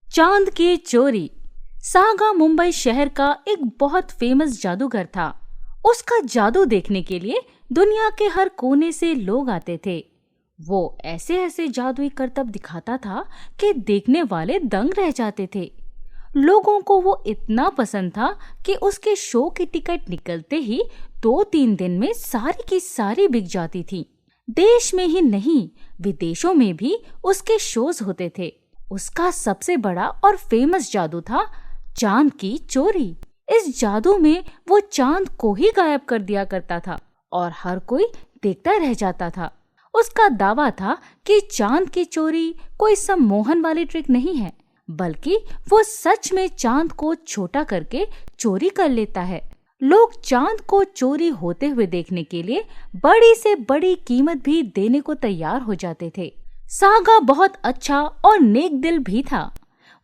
चांद की चोरी। सागा मुंबई शहर का एक बहुत फेमस जादूगर था। उसका जादू देखने के लिए दुनिया के हर कोने से लोग आते थे। वो ऐसे ऐसे जादुई करतब दिखाता था कि देखने वाले दंग रह जाते थे। लोगों को वो इतना पसंद था कि उसके शो की टिकट निकलते ही 2-3 दिन में सारी की सारी बिक जाती थी। देश में ही नहीं, विदेशों में भी उसके शोज होते थे। उसका सबसे बड़ा और फेमस जादू था चांद की चोरी। इस जादू में वो चांद को ही गायब कर दिया करता था और हर कोई देखता रह जाता था। उसका दावा था कि चांद की चोरी कोई सम्मोहन वाली ट्रिक नहीं है, बल्कि वो सच में चांद को छोटा करके चोरी कर लेता है। लोग चांद को चोरी होते हुए देखने के लिए बड़ी से बड़ी कीमत भी देने को तैयार हो जाते थे। सागा बहुत अच्छा और नेक दिल भी था।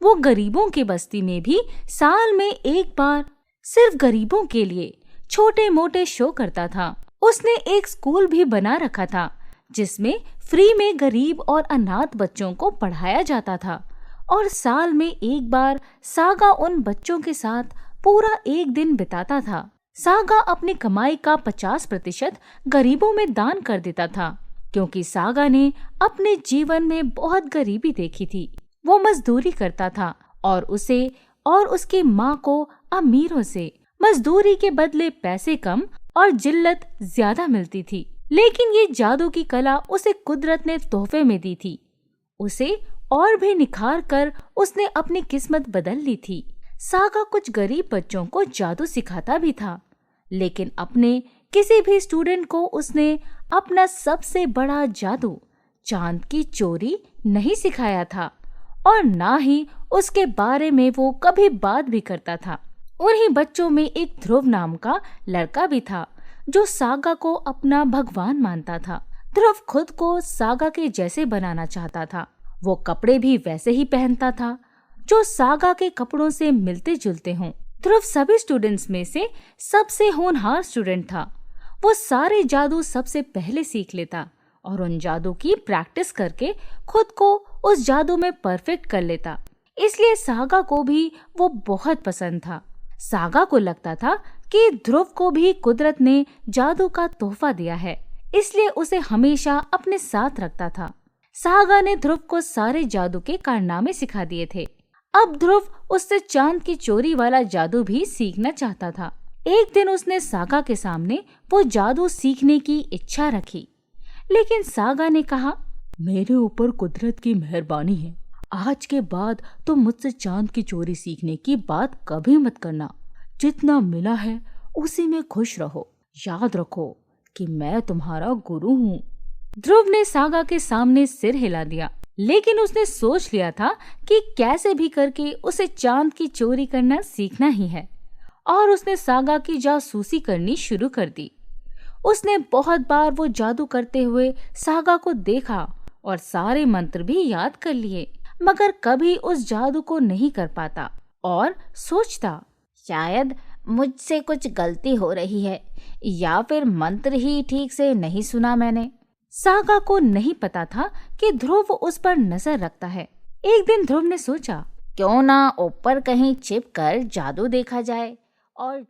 वो गरीबों की बस्ती में भी साल में एक बार सिर्फ गरीबों के लिए छोटे मोटे शो करता था। उसने एक स्कूल भी बना रखा था जिसमें फ्री में गरीब और अनाथ बच्चों को पढ़ाया जाता था, और साल में एक बार सागा उन बच्चों के साथ पूरा एक दिन बिताता था। सागा अपनी कमाई का 50% गरीबों में दान कर देता था, क्योंकि सागा ने अपने जीवन में बहुत गरीबी देखी थी। वो मजदूरी करता था और उसे और उसकी माँ को अमीरों से मजदूरी के बदले पैसे कम और जिल्लत ज्यादा मिलती थी। लेकिन ये जादू की कला उसे कुदरत ने तोहफे में दी थी। उसे और भी निखार कर उसने अपनी किस्मत बदल ली थी। सागा कुछ गरीब बच्चों को जादू सिखाता भी था, लेकिन अपने किसी भी स्टूडेंट को उसने अपना सबसे बड़ा जादू चांद की चोरी नहीं सिखाया था, और ना ही उसके बारे में वो कभी बात भी करता था। उन्हीं बच्चों में एक ध्रुव नाम का लड़का भी था जो सागा को अपना भगवान मानता था। ध्रुव खुद को सागा के जैसे बनाना चाहता था। वो कपड़े भी वैसे ही पहनता था जो सागा के कपड़ों से मिलते जुलते हों। ध्रुव सभी स्टूडेंट्स में से सबसे होनहार स्टूडेंट था। वो सारे जादू सबसे पहले सीख लेता और उन जादू की प्रैक्टिस करके खुद को उस जादू में परफेक्ट कर लेता। इसलिए सागा को भी वो बहुत पसंद था। सागा को लगता था कि ध्रुव को भी कुदरत ने जादू का तोहफा दिया है, इसलिए उसे हमेशा अपने साथ रखता था। सागा ने ध्रुव को सारे जादू के कारनामे सिखा दिए थे। अब ध्रुव उससे चांद की चोरी वाला जादू भी सीखना चाहता था। एक दिन उसने सागा के सामने वो जादू सीखने की इच्छा रखी, लेकिन सागा ने कहा, मेरे ऊपर कुदरत की मेहरबानी है। आज के बाद तो मुझसे चांद की चोरी सीखने की बात कभी मत करना। जितना मिला है उसी में खुश रहो। याद रखो कि मैं तुम्हारा गुरु हूँ। ध्रुव ने सागा के सामने सिर हिला दिया, लेकिन उसने सोच लिया था कि कैसे भी करके उसे चांद की चोरी करना सीखना ही है, और उसने सागा की जासूसी करनी शुरू कर दी। उसने बहुत बार वो जादू करते हुए सागा को देखा और सारे मंत्र भी याद कर लिए, मगर कभी उस जादू को नहीं कर पाता और सोचता, शायद मुझसे कुछ गलती हो रही है, या फिर मंत्र ही ठीक से नहीं सुना मैंने। सागा को नहीं पता था कि ध्रुव उस पर नजर रखता है। एक दिन ध्रुव ने सोचा, क्यों ना ऊपर कहीं छिप कर जादू देखा जाए और